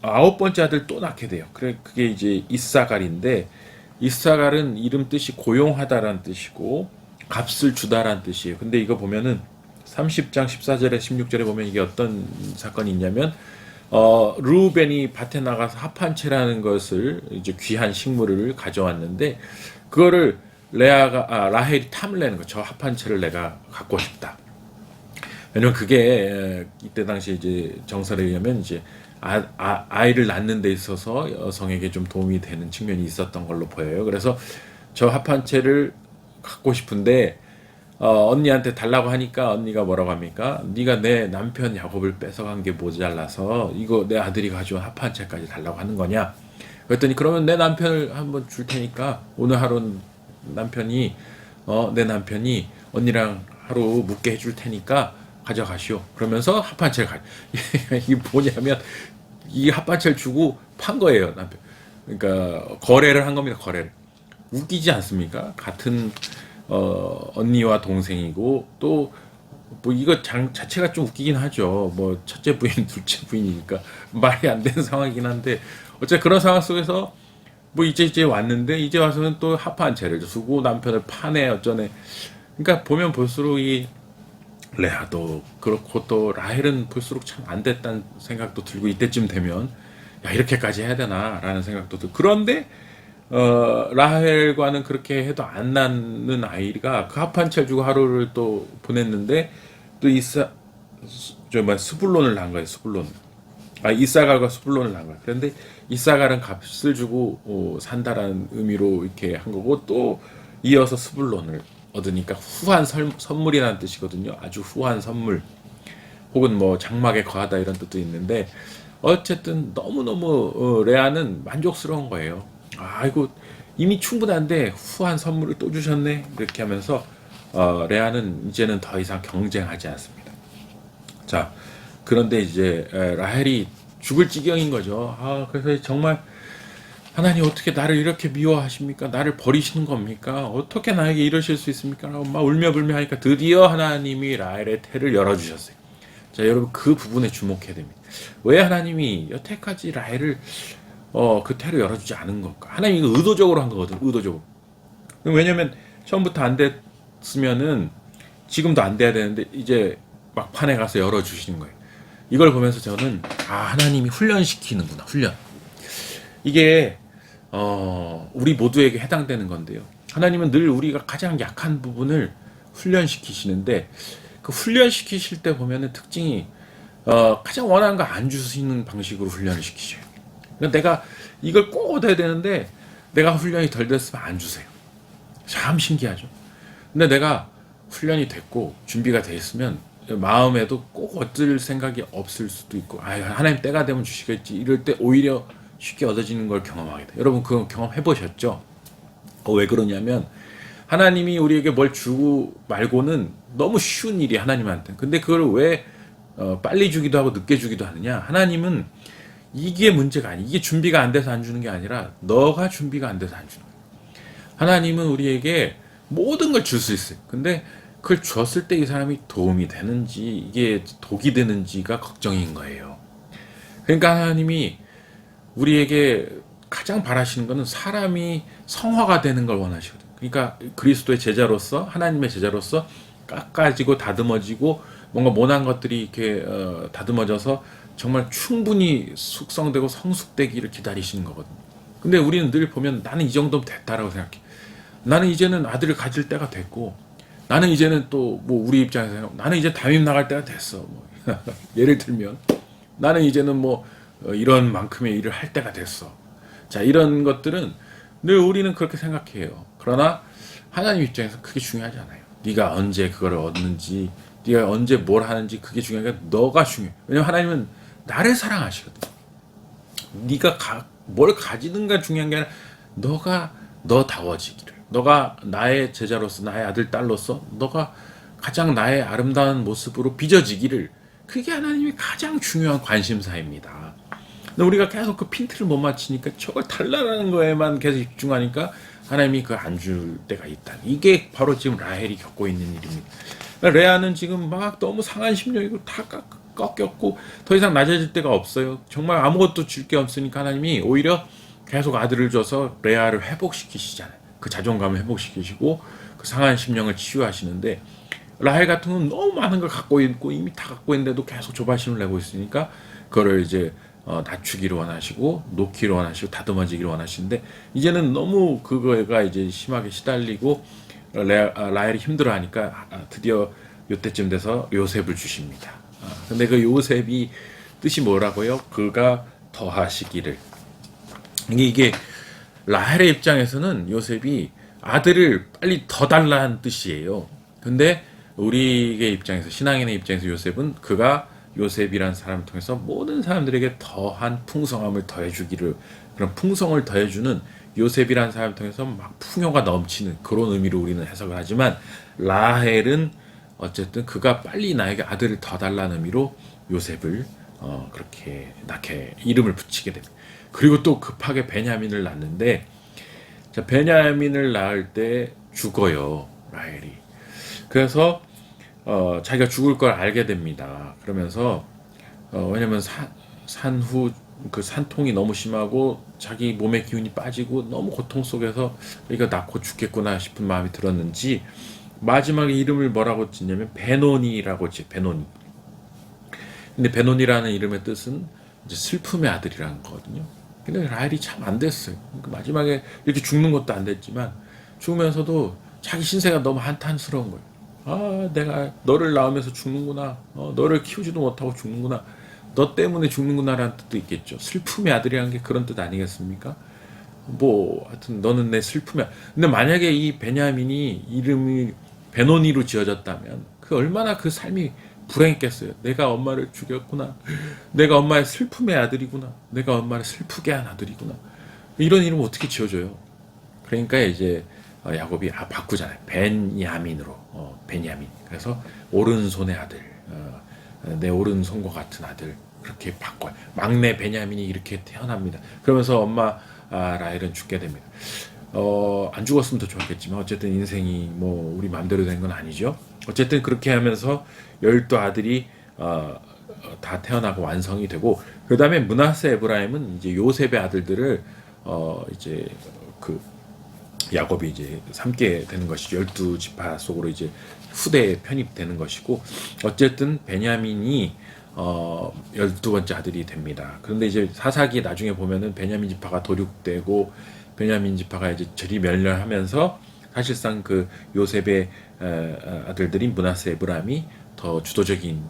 9번째 아들 또 낳게 돼요. 그게 이제 이사갈인데 이사갈은 이름 뜻이 고용하다라는 뜻이고 값을 주다라는 뜻이에요. 근데 이거 보면은 30장 14절에 16절에 보면 이게 어떤 사건이 있냐면 르우벤이 밭에 나가서 합한채라는 것을 이제 귀한 식물을 가져왔는데 그거를 라헬이 탐을 내는 거. 저 합한채를 내가 갖고 싶다. 왜냐면 그게 이때 당시 이제 정설에 의하면 이제 아이를 낳는 데 있어서 여성에게 좀 도움이 되는 측면이 있었던 걸로 보여요. 그래서 저 합한채를 갖고 싶은데 언니한테 달라고 하니까 언니가 뭐라고 합니까? 네가 내 남편 야곱을 뺏어간 게 모자라서 이거 내 아들이 가져온 합한채까지 달라고 하는 거냐? 그랬더니 그러면 내 남편을 한번 줄 테니까 오늘 하루는 내 남편이 언니랑 하루 묵게 해줄 테니까 가져가시오. 그러면서 합한채를 이게 뭐냐면 이 합한채를 주고 판 거예요, 남편. 그러니까 거래를 한 겁니다. 거래를. 웃기지 않습니까? 같은 언니와 동생이고 또 뭐 이거 자체가 좀 웃기긴 하죠. 뭐 첫째 부인, 둘째 부인이니까 말이 안 되는 상황이긴 한데 어쨌든 그런 상황 속에서 뭐 이제 왔는데 이제 와서는 또 합한 채를 주고 남편을 파네 어쩌네. 그러니까 보면 볼수록 이 레아도 그렇고 또 라헬은 볼수록 참 안 됐다는 생각도 들고 이때쯤 되면 야 이렇게까지 해야 되나라는 생각도 들고 그런데 라헬과는 그렇게 해도 안 낳는 아이가 그 합한 채 주고 하루를 또 보냈는데 또 스불론을 낳은 거예요. 스불론. 이사갈과 스불론을 낳은 거예요. 그런데 이사갈은 값을 주고 산다라는 의미로 이렇게 한 거고 또 이어서 스불론을 얻으니까 후한 선물이라는 뜻이거든요. 아주 후한 선물. 혹은 뭐 장막에 거하다 이런 뜻도 있는데 어쨌든 너무너무 레아는 만족스러운 거예요. 아이고 이미 충분한데 후한 선물을 또 주셨네 이렇게 하면서 레아는 이제는 더 이상 경쟁하지 않습니다. 자 그런데 이제 라헬이 죽을 지경인 거죠. 그래서 정말 하나님 어떻게 나를 이렇게 미워하십니까? 나를 버리시는 겁니까? 어떻게 나에게 이러실 수 있습니까? 라고 막 울며불며 하니까 드디어 하나님이 라헬의 태를 열어주셨어요. 자 여러분 그 부분에 주목해야 됩니다. 왜 하나님이 여태까지 라헬을 그 태를 열어주지 않은 걸까? 하나님 이거 의도적으로 한 거거든. 의도적으로. 왜냐면 처음부터 안 됐으면은 지금도 안 돼야 되는데 이제 막판에 가서 열어주시는 거예요. 이걸 보면서 저는 하나님이 훈련시키는구나. 훈련. 이게 우리 모두에게 해당되는 건데요. 하나님은 늘 우리가 가장 약한 부분을 훈련시키시는데 그 훈련시키실 때 보면은 특징이 가장 원하는 거 안 주시는 방식으로 훈련을 시키셔요. 그러니까 내가 이걸 꼭 얻어야 되는데 내가 훈련이 덜 됐으면 안 주세요. 참 신기하죠. 근데 내가 훈련이 됐고 준비가 돼 있으면 마음에도 꼭 얻을 생각이 없을 수도 있고 하나님 때가 되면 주시겠지 이럴 때 오히려 쉽게 얻어지는 걸 경험하게 돼요. 여러분 그거 경험해 보셨죠? 왜 그러냐면 하나님이 우리에게 뭘 주고 말고는 너무 쉬운 일이 하나님한테. 근데 그걸 왜 빨리 주기도 하고 늦게 주기도 하느냐? 하나님은 이게 문제가 아니. 이게 준비가 안 돼서 안 주는 게 아니라 너가 준비가 안 돼서 안 주는 거야. 하나님은 우리에게 모든 걸 줄 수 있어요. 근데 그걸 줬을 때 이 사람이 도움이 되는지 이게 독이 되는지가 걱정인 거예요. 그러니까 하나님이 우리에게 가장 바라시는 거는 사람이 성화가 되는 걸 원하시거든요. 그러니까 그리스도의 제자로서 하나님의 제자로서 깎아지고 다듬어지고 뭔가 모난 것들이 이렇게 다듬어져서 정말 충분히 숙성되고 성숙되기를 기다리시는 거거든요. 근데 우리는 늘 보면 나는 이 정도면 됐다라고 생각해. 나는 이제는 아들을 가질 때가 됐고 나는 이제는 또 뭐 우리 입장에서 나는 이제 담임 나갈 때가 됐어. 뭐 예를 들면 나는 이제는 뭐 이런 만큼의 일을 할 때가 됐어. 자 이런 것들은 늘 우리는 그렇게 생각해요. 그러나 하나님 입장에서 그게 중요하지 않아요. 네가 언제 그걸 얻는지 네가 언제 뭘 하는지 그게 중요한 게 너가 중요해. 왜냐면 하나님은 나를 사랑하시거든. 네가 뭘 가지는가 중요한 게 아니라 너가 너다워지기를. 너가 나의 제자로서 나의 아들 딸로서 너가 가장 나의 아름다운 모습으로 빚어지기를. 그게 하나님의 가장 중요한 관심사입니다. 근데 우리가 계속 그 핀트를 못 맞히니까 저걸 달라라는 거에만 계속 집중하니까 하나님이 그걸 안 줄 때가 있다. 이게 바로 지금 라헬이 겪고 있는 일입니다. 레아는 지금 막 너무 상한 심령이고 다 꺾였고 더 이상 낮아질 데가 없어요. 정말 아무것도 줄 게 없으니까 하나님이 오히려 계속 아들을 줘서 레아를 회복시키시잖아요. 그 자존감을 회복시키시고 그 상한 심령을 치유하시는데 라헬 같은 건 너무 많은 걸 갖고 있고 이미 다 갖고 있는데도 계속 조바심을 내고 있으니까 그거를 이제 낮추기를 원하시고 놓기를 원하시고 다듬어지기를 원하시는데 이제는 너무 그거가 이제 심하게 시달리고 라헬이 힘들어하니까 드디어 요때쯤 돼서 요셉을 주십니다. 근데 그 요셉이 뜻이 뭐라고요? 그가 더하시기를. 이게 라헬의 입장에서는 요셉이 아들을 빨리 더 달라는 뜻이에요. 근데 우리의 입장에서, 신앙인의 입장에서 요셉은 그가 요셉이라는 사람을 통해서 모든 사람들에게 더한 풍성함을 더해주기를, 그런 풍성을 더해주는 요셉이라는 사람을 통해서 막 풍요가 넘치는 그런 의미로 우리는 해석을 하지만, 라헬은 어쨌든 그가 빨리 나에게 아들을 더 달라는 의미로 요셉을 그렇게 낳게 이름을 붙이게 됩니다. 그리고 또 급하게 베냐민을 낳는데, 자, 베냐민을 낳을 때 죽어요, 라헬이. 그래서 자기가 죽을 걸 알게 됩니다. 그러면서 왜냐면 산후 그 산통이 너무 심하고 자기 몸의 기운이 빠지고 너무 고통 속에서 이거 낳고 죽겠구나 싶은 마음이 들었는지 마지막에 이름을 뭐라고 짓냐면 베노니라고 짓. 베노니. 근데 베노니라는 이름의 뜻은 이제 슬픔의 아들이라는 거거든요. 근데 라헬이 참 안 됐어요. 마지막에 이렇게 죽는 것도 안 됐지만 죽으면서도 자기 신세가 너무 한탄스러운 거예요. 아, 내가 너를 낳으면서 죽는구나. 너를 키우지도 못하고 죽는구나. 너 때문에 죽는구나라는 뜻도 있겠죠. 슬픔의 아들이라는 게 그런 뜻 아니겠습니까? 뭐 하여튼 너는 내 슬픔이야. 근데 만약에 이 베냐민이 이름이 베노니로 지어졌다면 그 얼마나 그 삶이 불행했겠어요. 내가 엄마를 죽였구나. 내가 엄마의 슬픔의 아들이구나. 내가 엄마를 슬프게 한 아들이구나. 이런 이름 어떻게 지어줘요? 그러니까 이제 야곱이 바꾸잖아요. 벤야민으로. 벤야민. 그래서 오른손의 아들. 내 오른손과 같은 아들. 그렇게 바꿔요. 막내 베냐민이 이렇게 태어납니다. 그러면서 엄마 라헬은 죽게 됩니다. 안 죽었으면 더 좋았겠지만 어쨌든 인생이 뭐 우리 마음대로 된 건 아니죠. 어쨌든 그렇게 하면서 12아들이 다 태어나고 완성이 되고, 그 다음에 므낫세 에브라임은 이제 요셉의 아들들을 이제 그 야곱이 이제 삼게 되는 것이죠. 12지파 속으로 이제 후대에 편입되는 것이고, 어쨌든 베냐민이 12번째 아들이 됩니다. 그런데 이제 사사기 나중에 보면은 베냐민 지파가 도륙되고 베냐민 지파가 이제 저리 멸렬하면서 사실상 그 요셉의 아들들인 므낫세 에브라임이 더 주도적인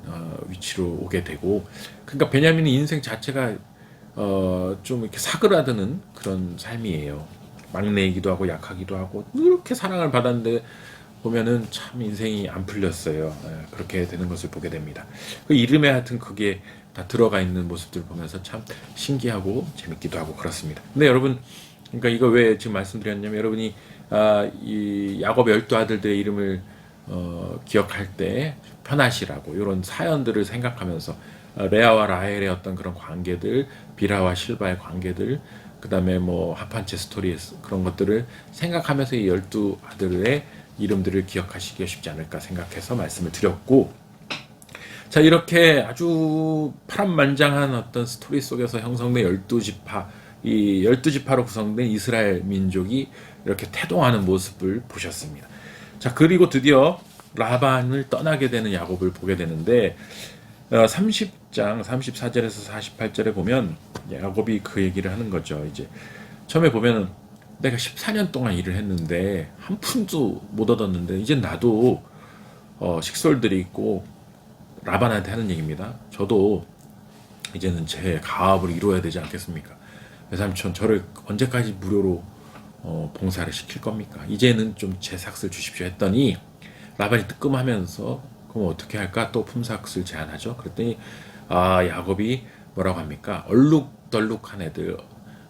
위치로 오게 되고, 그러니까 베냐민의 인생 자체가 좀 이렇게 사그라드는 그런 삶이에요. 막내이기도 하고 약하기도 하고 이렇게 사랑을 받았는데 보면은 참 인생이 안 풀렸어요. 그렇게 되는 것을 보게 됩니다. 그 이름에 하여튼 그게 다 들어가 있는 모습들 보면서 참 신기하고 재밌기도 하고 그렇습니다. 근데 여러분, 그러니까 이거 왜 지금 말씀드렸냐면, 여러분이 이 야곱의 12아들들의 이름을 기억할 때 편하시라고 이런 사연들을 생각하면서 레아와 라헬의 어떤 그런 관계들, 비라와 실바의 관계들, 그 다음에 뭐 하판체 스토리 그런 것들을 생각하면서 이 12아들의 이름들을 기억하시기가 쉽지 않을까 생각해서 말씀을 드렸고, 자, 이렇게 아주 파란만장한 어떤 스토리 속에서 형성된 12지파, 이 12지파로 구성된 이스라엘 민족이 이렇게 태동하는 모습을 보셨습니다. 자, 그리고 드디어 라반을 떠나게 되는 야곱을 보게 되는데 30장 34절에서 48절에 보면 야곱이 그 얘기를 하는 거죠. 이제 처음에 보면은 내가 14년 동안 일을 했는데 한 푼도 못 얻었는데 이제 나도 식솔들이 있고, 라반한테 하는 얘기입니다. 저도 이제는 제 가업을 이루어야 되지 않겠습니까? 외삼촌, 저를 언제까지 무료로 봉사를 시킬 겁니까? 이제는 좀 제 삭슬 주십시오 했더니 라반이 뜨끔하면서 그럼 어떻게 할까? 또 품삯을 제안하죠. 그랬더니 야곱이 뭐라고 합니까? 얼룩덜룩한 애들,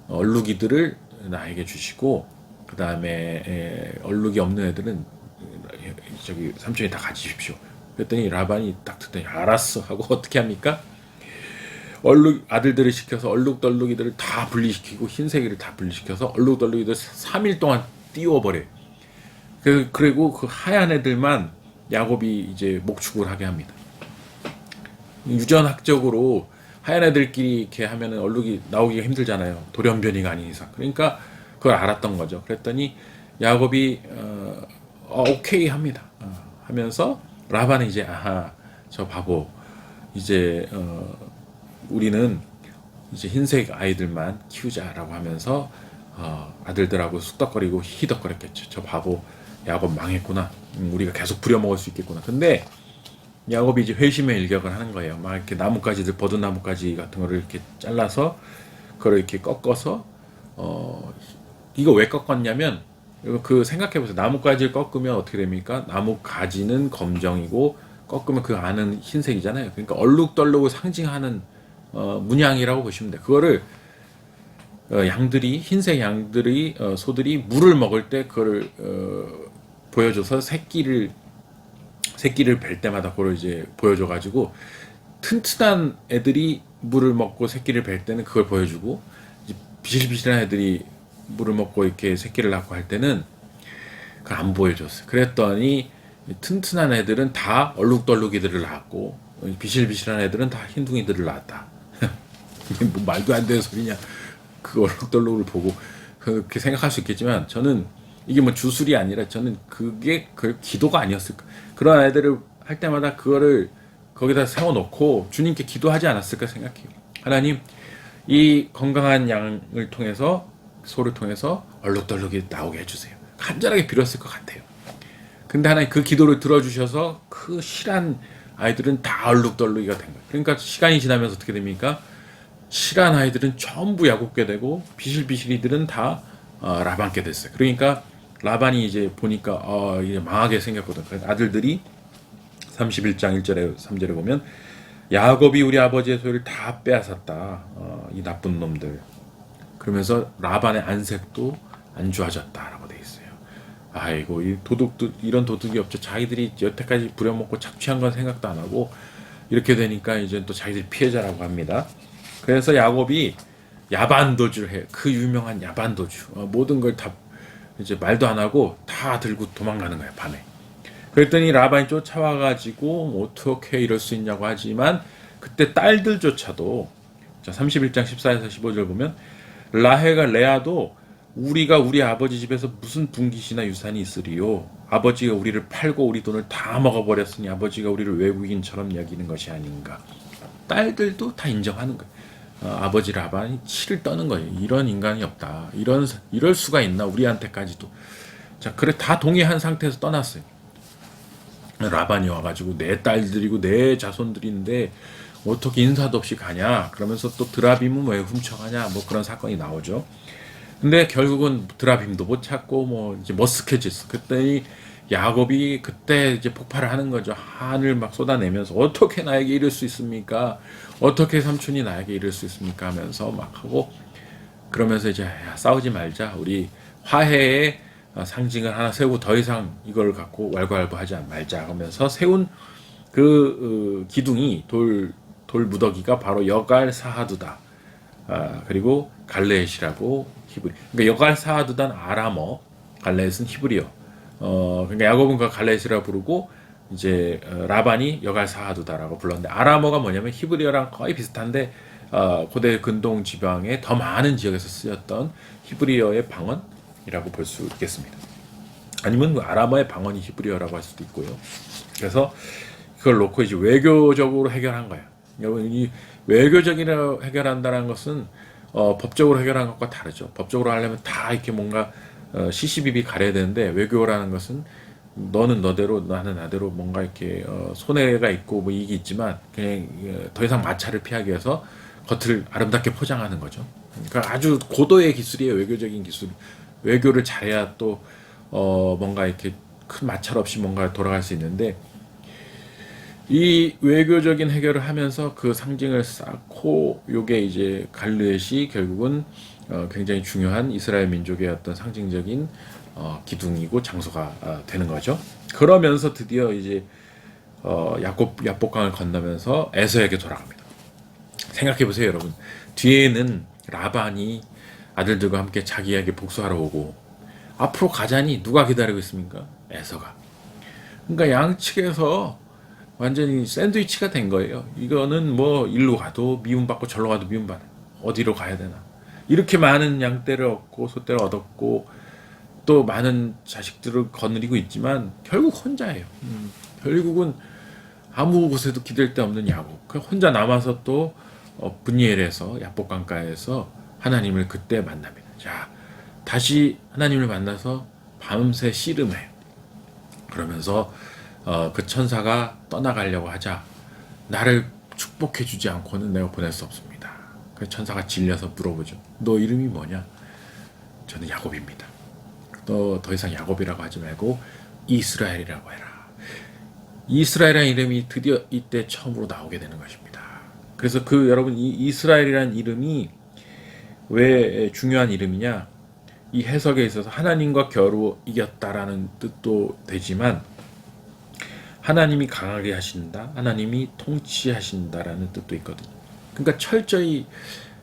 얼룩이들을 나에게 주시고, 그 다음에 얼룩이 없는 애들은 저기 삼촌이 다 가지십시오. 그랬더니 라반이 딱 듣더니 알았어 하고 어떻게 합니까? 얼룩 아들들을 시켜서 얼룩덜룩이들을 다 분리시키고 흰색이를 다 분리시켜서 얼룩덜룩이들 3일 동안 띄워버려요. 그리고 그 하얀 애들만 야곱이 이제 목축을 하게 합니다. 유전학적으로 하얀 애들끼리 이렇게 하면은 얼룩이 나오기가 힘들잖아요. 돌연변이가 아닌 이상. 그러니까 그걸 알았던 거죠. 그랬더니 야곱이 오케이 합니다. 하면서 라반은 이제 저 바보, 이제 우리는 이제 흰색 아이들만 키우자라고 하면서 아들들하고 쑥덕거리고 희덕거렸겠죠. 저 바보 야곱 망했구나. 우리가 계속 부려먹을 수 있겠구나. 근데 야곱이 이제 회심의 일격을 하는 거예요. 막 이렇게 나뭇가지들, 버드나뭇가지 같은 거를 이렇게 잘라서 그걸 이렇게 꺾어서 이거 왜 꺾었냐면 그 생각해보세요. 나뭇가지를 꺾으면 어떻게 됩니까? 나뭇가지는 검정이고 꺾으면 그 안은 흰색이잖아요. 그러니까 얼룩덜룩을 상징하는 문양이라고 보시면 돼요. 그거를 양들이 흰색 양들이 소들이 물을 먹을 때 그거를 보여줘서 새끼를 뵐 때마다 그걸 이제 보여줘가지고 튼튼한 애들이 물을 먹고 새끼를 뵐 때는 그걸 보여주고 이제 비실비실한 애들이 물을 먹고 이렇게 새끼를 낳고 할 때는 그걸 안 보여줬어요. 그랬더니 튼튼한 애들은 다 얼룩덜룩이들을 낳았고 비실비실한 애들은 다 흰둥이들을 낳았다. 이게 뭐 말도 안 되는 소리냐? 그 얼룩덜룩을 보고 그렇게 생각할 수 있겠지만 저는 이게 뭐 주술이 아니라 저는 그게 그 기도가 아니었을까. 그런 애들을 할 때마다 그거를 거기다 세워놓고 주님께 기도하지 않았을까 생각해요. 하나님, 이 건강한 양을 통해서 소를 통해서 얼룩덜룩이 나오게 해주세요. 간절하게 빌었을 것 같아요. 근데 하나님 그 기도를 들어주셔서 그 실한 아이들은 다 얼룩덜룩이가 된 거예요. 그러니까 시간이 지나면서 어떻게 됩니까? 실한 아이들은 전부 야곱게 되고 비실비실이들은 다 라반께 됐어요. 그러니까 라반이 이제 보니까 이제 망하게 생겼거든. 그래서 아들들이 31장 1절에 3절에 보면 야곱이 우리 아버지의 소유를 다 빼앗았다. 이 나쁜 놈들. 그러면서 라반의 안색도 안 좋아졌다라고 돼 있어요. 아이고 이 도둑도 이런 도둑이 없죠. 자기들이 여태까지 부려먹고 착취한 건 생각도 안 하고 이렇게 되니까 이제 또 자기들이 피해자라고 합니다. 그래서 야곱이 야반도주를 해요. 그 유명한 야반도주. 모든 걸 다 이제 말도 안 하고 다 들고 도망가는 거예요, 밤에. 그랬더니 라반이 쫓아와가지고 어떻게 이럴 수 있냐고 하지만 그때 딸들조차도 자 31장 14에서 15절 보면 라헬과 레아도 우리가 우리 아버지 집에서 무슨 분깃이나 유산이 있으리요. 아버지가 우리를 팔고 우리 돈을 다 먹어버렸으니 아버지가 우리를 외국인처럼 여기는 것이 아닌가. 딸들도 다 인정하는 거예요. 아버지 라반이 치를 떠는 거예요. 이런 인간이 없다. 이럴 수가 있나 우리한테까지도. 자, 그래 다 동의한 상태에서 떠났어요. 라반이 와가지고 내 딸들이고 내 자손들인데 어떻게 인사도 없이 가냐. 그러면서 또 드라빔은 왜 훔쳐가냐. 뭐 그런 사건이 나오죠. 근데 결국은 드라빔도 못 찾고 뭐 이제 머쓱해졌어. 그랬더니 야곱이 그때 이제 폭발을 하는 거죠. 한을 막 쏟아내면서 어떻게 나에게 이럴 수 있습니까? 어떻게 삼촌이 나에게 이럴 수 있습니까? 하면서 막 하고 그러면서 이제 야, 싸우지 말자. 우리 화해의 상징을 하나 세우고 더 이상 이걸 갖고 왈가왈부하지 말자 하면서 세운 그 기둥이 돌 무더기가 바로 여갈 사하두다. 그리고 갈레엣이라고 히브리. 그러니까 여갈 사하두단 아람어, 갈레엣은 히브리어. 그러니까 야곱은 그 갈레엣이라 부르고 이제 라반이 여갈 사하두다라고 불렀는데 아람어가 뭐냐면 히브리어랑 거의 비슷한데 고대 근동 지방의 더 많은 지역에서 쓰였던 히브리어의 방언이라고 볼 수 있겠습니다. 아니면 아람어의 방언이 히브리어라고 할 수도 있고요. 그래서 그걸 놓고 이제 외교적으로 해결한 거예요. 여러분 이 외교적으로 해결한다는 것은 법적으로 해결한 것과 다르죠. 법적으로 하려면 다 이렇게 뭔가 시시비비 가려야 되는데 외교라는 것은 너는 너대로 나는 나대로 뭔가 이렇게 손해가 있고 뭐 이익이 있지만 그냥 더 이상 마찰을 피하기 위해서 겉을 아름답게 포장하는 거죠. 그러니까 아주 고도의 기술이에요. 외교적인 기술. 외교를 잘해야 또 뭔가 이렇게 큰 마찰 없이 뭔가 돌아갈 수 있는데 이 외교적인 해결을 하면서 그 상징을 쌓고 요게 이제 갈르엣이 결국은 굉장히 중요한 이스라엘 민족의 어떤 상징적인 기둥이고 장소가 되는 거죠. 그러면서 드디어 이제 야복강을 건너면서 에서에게 돌아갑니다. 생각해 보세요, 여러분. 뒤에는 라반이 아들들과 함께 자기에게 복수하러 오고 앞으로 가자니 누가 기다리고 있습니까? 에서가. 그러니까 양측에서 완전히 샌드위치가 된 거예요. 이거는 뭐 일로 가도 미움받고 절로 가도 미움받아. 어디로 가야 되나. 이렇게 많은 양떼를 얻고 소떼를 얻었고 또 많은 자식들을 거느리고 있지만 결국 혼자예요. 결국은 아무 곳에도 기댈 데 없는 야곱. 혼자 남아서 또 브니엘에서 야복강가에서 하나님을 그때 만납니다. 자, 다시 하나님을 만나서 밤새 씨름해요. 그러면서 그 천사가 떠나가려고 하자 나를 축복해 주지 않고는 내가 보낼 수 없습니다. 그 천사가 질려서 물어보죠. 너 이름이 뭐냐? 저는 야곱입니다. 너 더 이상 야곱이라고 하지 말고 이스라엘이라고 해라. 이스라엘이라는 이름이 드디어 이때 처음으로 나오게 되는 것입니다. 그래서 여러분 이 이스라엘이라는 이름이 왜 중요한 이름이냐? 이 해석에 있어서 하나님과 겨루 이겼다라는 뜻도 되지만 하나님이 강하게 하신다, 하나님이 통치하신다라는 뜻도 있거든요. 그러니까 철저히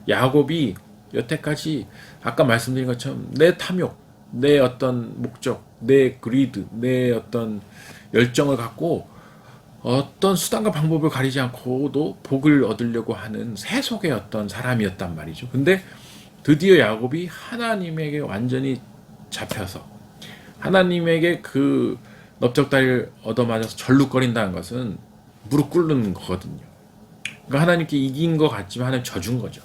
야곱이 여태까지 아까 말씀드린 것처럼 내 탐욕, 내 어떤 목적, 내 그리드, 내 어떤 열정을 갖고 어떤 수단과 방법을 가리지 않고도 복을 얻으려고 하는 세속의 어떤 사람이었단 말이죠. 근데 드디어 야곱이 하나님에게 완전히 잡혀서 하나님에게 그 넓적다리를 얻어맞아서 절룩거린다는 것은 무릎 꿇는 거거든요. 그러니까 하나님께 이긴 것 같지만 하나님 져준 거죠.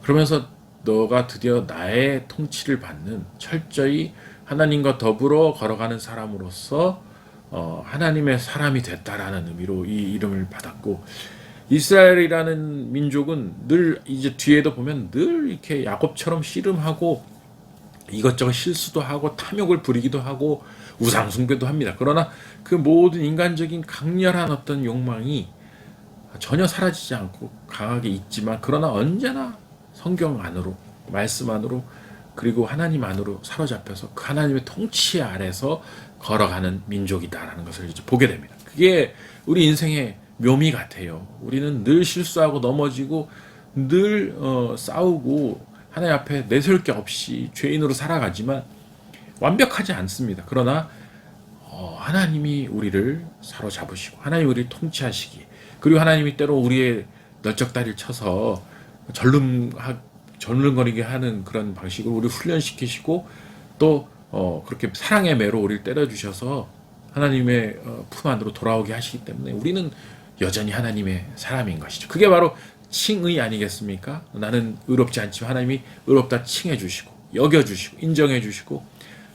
그러면서 너가 드디어 나의 통치를 받는 철저히 하나님과 더불어 걸어가는 사람으로서 하나님의 사람이 됐다라는 의미로 이 이름을 받았고, 이스라엘이라는 민족은 늘 이제 뒤에도 보면 늘 이렇게 야곱처럼 씨름하고 이것저것 실수도 하고 탐욕을 부리기도 하고 우상 숭배도 합니다. 그러나 그 모든 인간적인 강렬한 어떤 욕망이 전혀 사라지지 않고 강하게 있지만, 그러나 언제나 성경 안으로, 말씀 안으로, 그리고 하나님 안으로 사로잡혀서 그 하나님의 통치 아래서 걸어가는 민족이다라는 것을 이제 보게 됩니다. 그게 우리 인생의 묘미 같아요. 우리는 늘 실수하고 넘어지고 늘 싸우고 하나님 앞에 내세울 게 없이 죄인으로 살아가지만 완벽하지 않습니다. 그러나 하나님이 우리를 사로잡으시고 하나님이 우리를 통치하시기, 그리고 하나님이 때로 우리의 널쩍다리를 쳐서 절름거리게 하는 그런 방식으로 우리를 훈련시키시고 또 그렇게 사랑의 매로 우리를 때려주셔서 하나님의 품 안으로 돌아오게 하시기 때문에 우리는 여전히 하나님의 사람인 것이죠. 그게 바로 칭의 아니겠습니까? 나는 의롭지 않지만 하나님이 의롭다 칭해 주시고 여겨주시고 인정해 주시고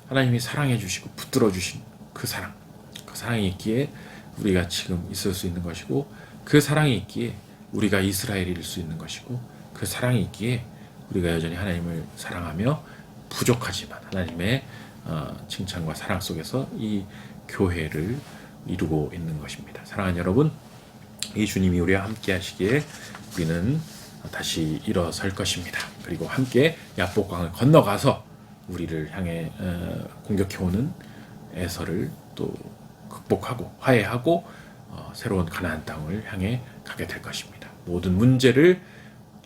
하나님이 사랑해 주시고 붙들어 주신 그 사랑이 있기에 우리가 지금 있을 수 있는 것이고, 그 사랑이 있기에 우리가 이스라엘일 수 있는 것이고, 그 사랑이 있기에 우리가 여전히 하나님을 사랑하며 부족하지만 하나님의 칭찬과 사랑 속에서 이 교회를 이루고 있는 것입니다. 사랑하는 여러분, 이 주님이 우리와 함께 하시기에 우리는 다시 일어설 것입니다. 그리고 함께 야복강을 건너가서 우리를 향해 공격해오는 에서를 또 극복하고 화해하고 새로운 가나안 땅을 향해 가게 될 것입니다. 모든 문제를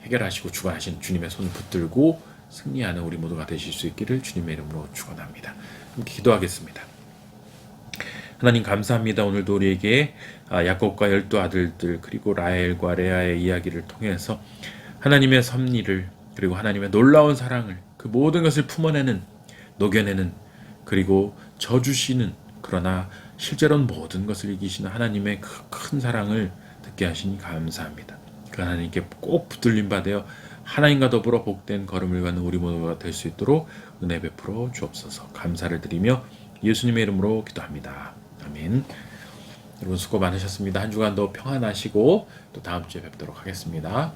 해결하시고 주관하신 주님의 손을 붙들고 승리하는 우리 모두가 되실 수 있기를 주님의 이름으로 축원합니다. 함께 기도하겠습니다. 하나님 감사합니다. 오늘도 우리에게 야곱과 12아들들 그리고 라헬과 레아의 이야기를 통해서 하나님의 섭리를, 그리고 하나님의 놀라운 사랑을, 그 모든 것을 품어내는, 녹여내는, 그리고 져주시는, 그러나 실제로는 모든 것을 이기시는 하나님의 그 큰 사랑을 듣게 하시니 감사합니다. 그 하나님께 꼭 붙들림 받아 하나님과 더불어 복된 걸음을 가는 우리 모두가 될 수 있도록 은혜 베풀어 주옵소서. 감사를 드리며 예수님의 이름으로 기도합니다. 아멘. 여러분 수고 많으셨습니다. 한 주간도 평안하시고 또 다음 주에 뵙도록 하겠습니다.